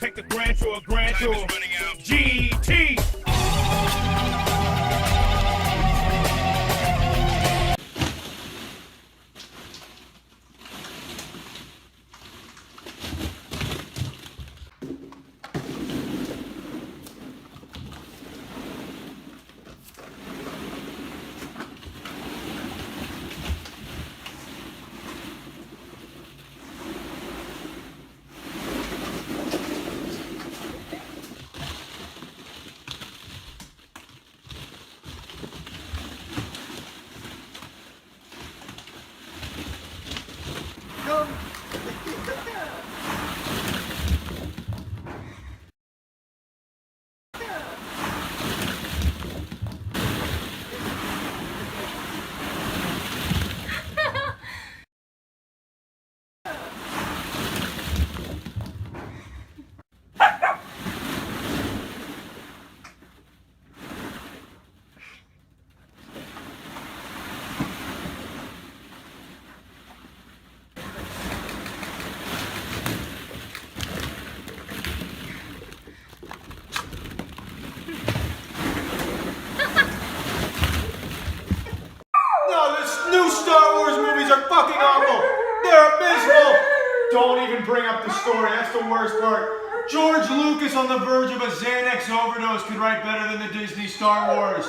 Take the grand to a grand tour. GT. New Star Wars movies are fucking awful. They're abysmal. Don't even bring up the story. That's the worst part. George Lucas on the verge of a Xanax overdose could write better than the Disney Star Wars.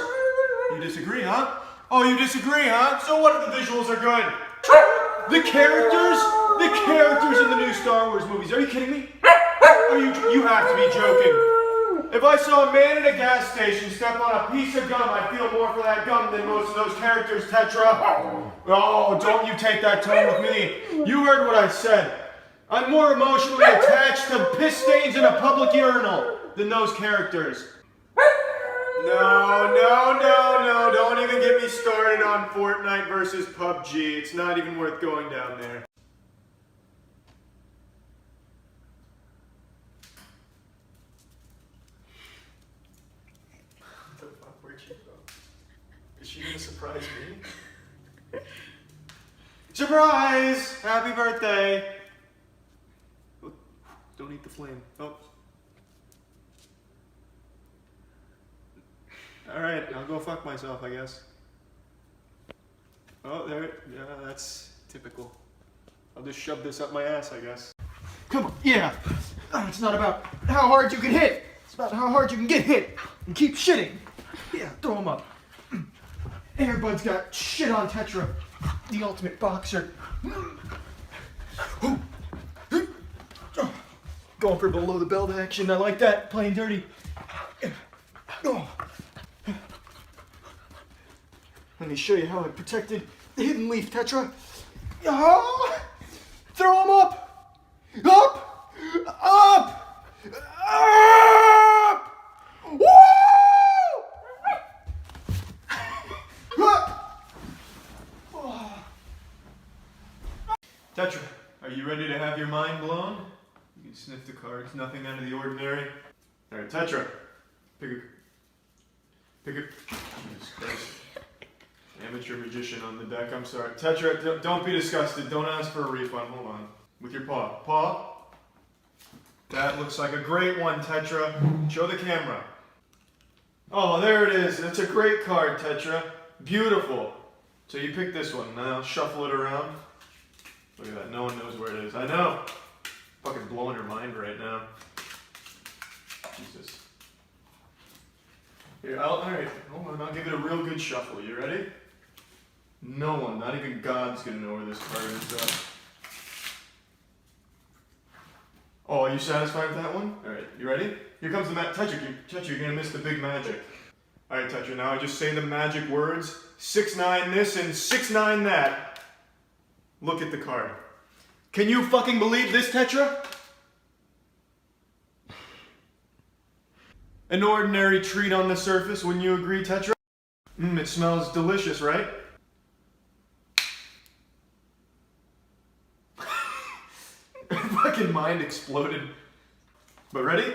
You disagree, huh? Oh, you disagree, huh? So what if the visuals are good? The characters in the new Star Wars movies. Are you kidding me? You have to be joking. If I saw a man at a gas station step on a piece of gum, I'd feel more for that gum than most of those characters, Tetra. Oh, don't you take that tone with me. You heard what I said. I'm more emotionally attached to piss stains in a public urinal than those characters. No, don't even get me started on Fortnite versus PUBG. It's not even worth going down there. Where'd she go? Is she gonna surprise me? Surprise! Happy birthday! Don't eat the flame. Oh. Alright, I'll go fuck myself, I guess. Oh, there. Yeah, that's typical. I'll just shove this up my ass, I guess. Come on, yeah! It's not about how hard you can hit. It's about how hard you can get hit and keep shitting. Yeah, throw them up. Airbud's got shit on Tetra, the ultimate boxer. Going for below the belt action. I like that. Playing dirty. Let me show you how I protected the hidden leaf, Tetra. Throw him up! Up! Up! Up! Woo! Tetra, are you ready to have your mind blown? You can sniff the cards, nothing out of the ordinary. Alright, Tetra, pick a... Jesus Christ. Amateur magician on the deck, I'm sorry. Tetra, don't be disgusted, don't ask for a refund, hold on. With your paw. Paw? That looks like a great one, Tetra. Show the camera. Oh, there it is. It's a great card, Tetra. Beautiful. So you pick this one. Now shuffle it around. Look at that. No one knows where it is. I know. Fucking blowing your mind right now. Jesus. Here, alright. Hold on. I'll give it a real good shuffle. You ready? No one, not even God's gonna know where this card is. Oh, are you satisfied with that one? Alright, you ready? Here comes the Tetra, you're gonna miss the big magic. Alright, Tetra, now I just say the magic words. 6-9 this and 6-9 that. Look at the card. Can you fucking believe this, Tetra? An ordinary treat on the surface, wouldn't you agree, Tetra? It smells delicious, right? Fucking mind exploded. But ready?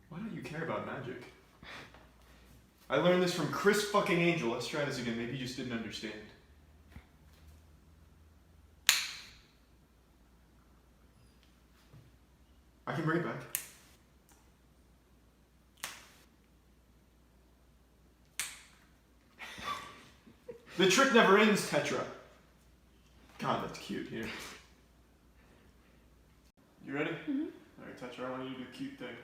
Why don't you care about magic? I learned this from Chris fucking Angel. Let's try this again. Maybe you just didn't understand. The trick never ends, Tetra. God, that's cute here. You ready? Mm-hmm. Alright, Tetra, I want you to do the cute thing.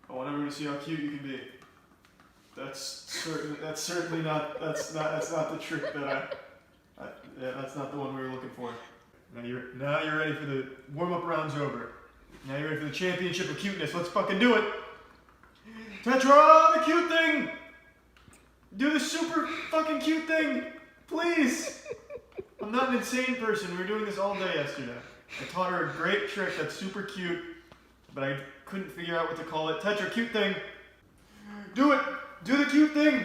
I want everyone to see how cute you can be. That's certainly not the trick that that's not the one we were looking for. Now you're ready for the warm-up round's over. Now you're ready for the championship of cuteness. Let's fucking do it! Tetra, the cute thing! Do the super fucking cute thing! Please! I'm not an insane person. We were doing this all day yesterday. I taught her a great trick that's super cute, but I couldn't figure out what to call it. Tetra, cute thing! Do it! Do the cute thing!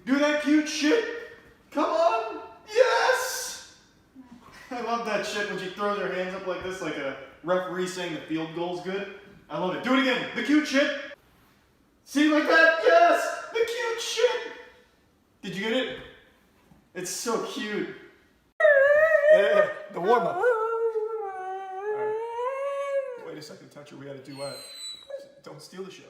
Do that cute shit! Come on! Yes! I love that shit when she throws her hands up like this, like a referee saying the field goal's good. I love it. Do it again! The cute shit! See, like that? Yes! The cute shit! Did you get it? It's so cute. Yeah, the warm-up. Right. Wait a second, Tetra, we had a duet. Don't steal the show.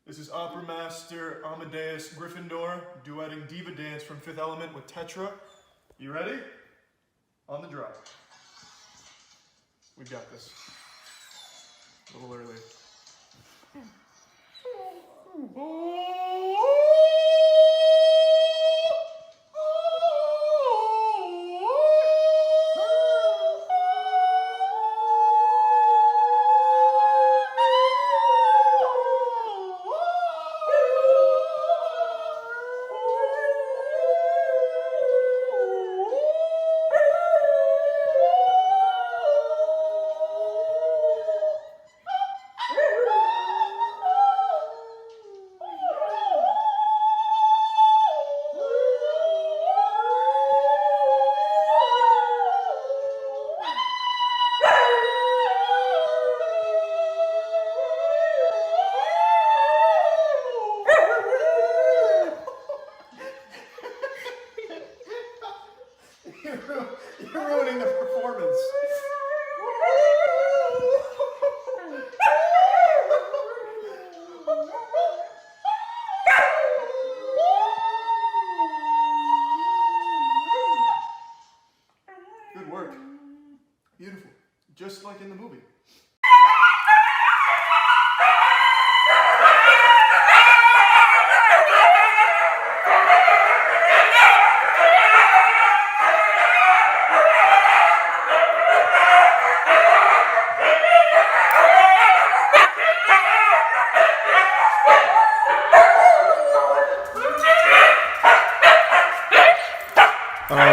This is Opera Master Amadeus Gryffindor duetting Diva Dance from Fifth Element with Tetra. You ready? On the draw. We got this. A little early. You're ruining the performance. Good work. Beautiful. Just like in the movie.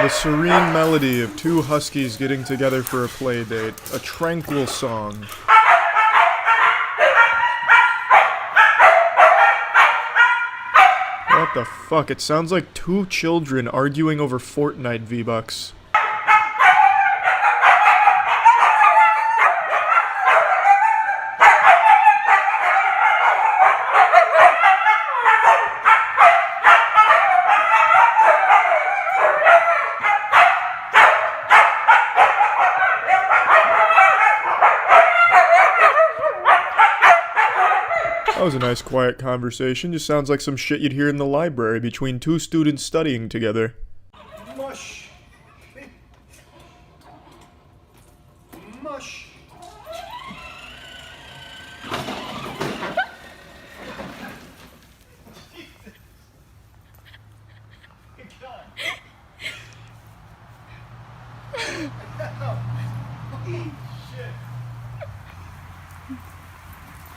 The serene melody of two huskies getting together for a play date. A tranquil song. What the fuck? It sounds like two children arguing over Fortnite V-Bucks. That was a nice quiet conversation. Just sounds like some shit you'd hear in the library between two students studying together. Mush. Mush.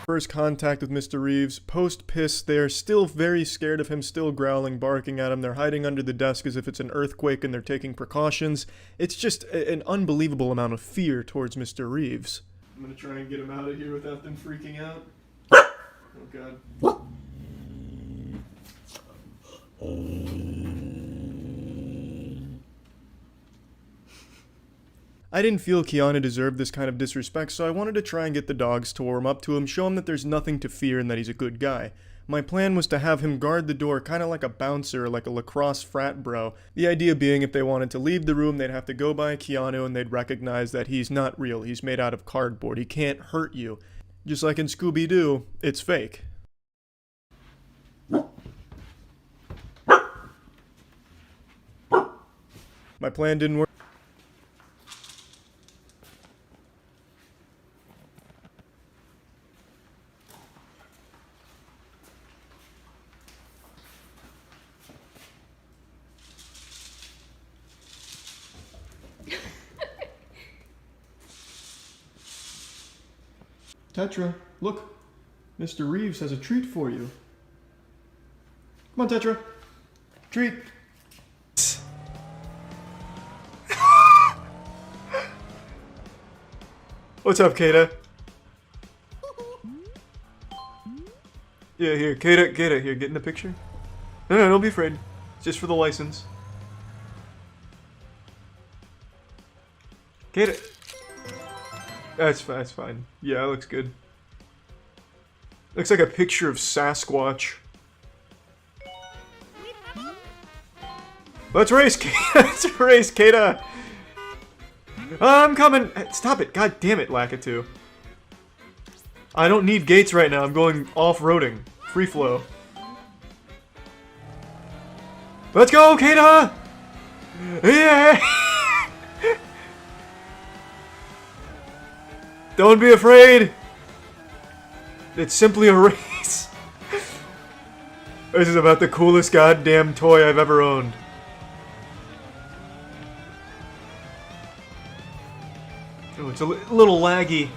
First contact with Mr. Reeves, post-piss, they're still very scared of him, still growling, barking at him, they're hiding under the desk as if it's an earthquake and they're taking precautions. It's just an unbelievable amount of fear towards Mr. Reeves. I'm gonna try and get him out of here without them freaking out. Oh god. I didn't feel Cayda deserved this kind of disrespect, so I wanted to try and get the dogs to warm up to him, show him that there's nothing to fear and that he's a good guy. My plan was to have him guard the door kinda like a bouncer, like a lacrosse frat bro. The idea being if they wanted to leave the room, they'd have to go by Keanu and they'd recognize that he's not real, he's made out of cardboard, he can't hurt you. Just like in Scooby-Doo, it's fake. My plan didn't work. Tetra, look. Mr. Reeves has a treat for you. Come on, Tetra. Treat. What's up, Cayda? Yeah, here, Cayda, here, get in the picture. No, don't be afraid. It's just for the license. Cayda. That's fine. Yeah, it looks good. Looks like a picture of Sasquatch. Let's race, Cayda! Let's race, Cayda! I'm coming! Stop it! God damn it, Lakitu. I don't need gates right now. I'm going off-roading. Free flow. Let's go, Cayda! Yeah! Don't be afraid! It's simply a race. This is about the coolest goddamn toy I've ever owned. Oh, it's a little laggy.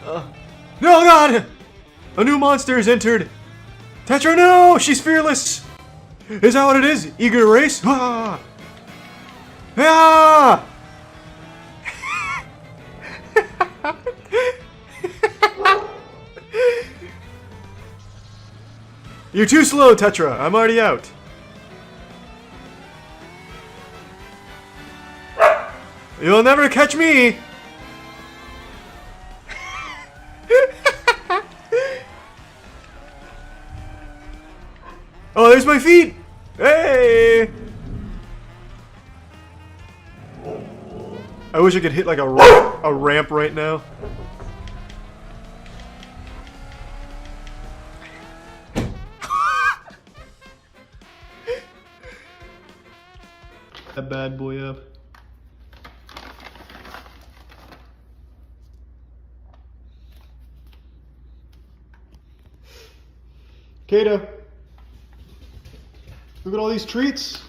No, God! A new monster has entered! Tetra, no! She's fearless! Is that what it is? Eager to race? Ah! Ah! You're too slow, Tetra. I'm already out. You'll never catch me! Oh, there's my feet! Hey! I wish I could hit like a ramp right now. That bad boy up. Cayda, look at all these treats.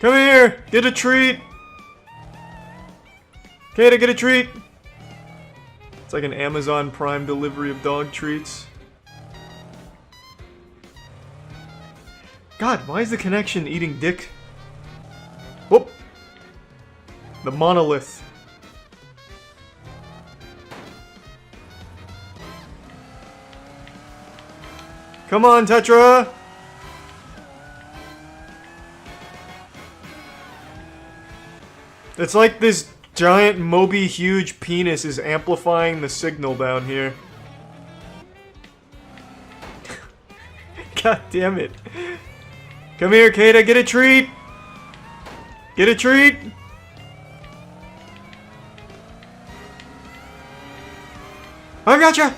Come here, get a treat. Cayda, get a treat. It's like an Amazon Prime delivery of dog treats. God, why is the connection eating dick? Whoop! The monolith. Come on, Tetra! It's like this giant Moby huge penis is amplifying the signal down here. God damn it. Come here, Cayda, get a treat! Get a treat! I gotcha!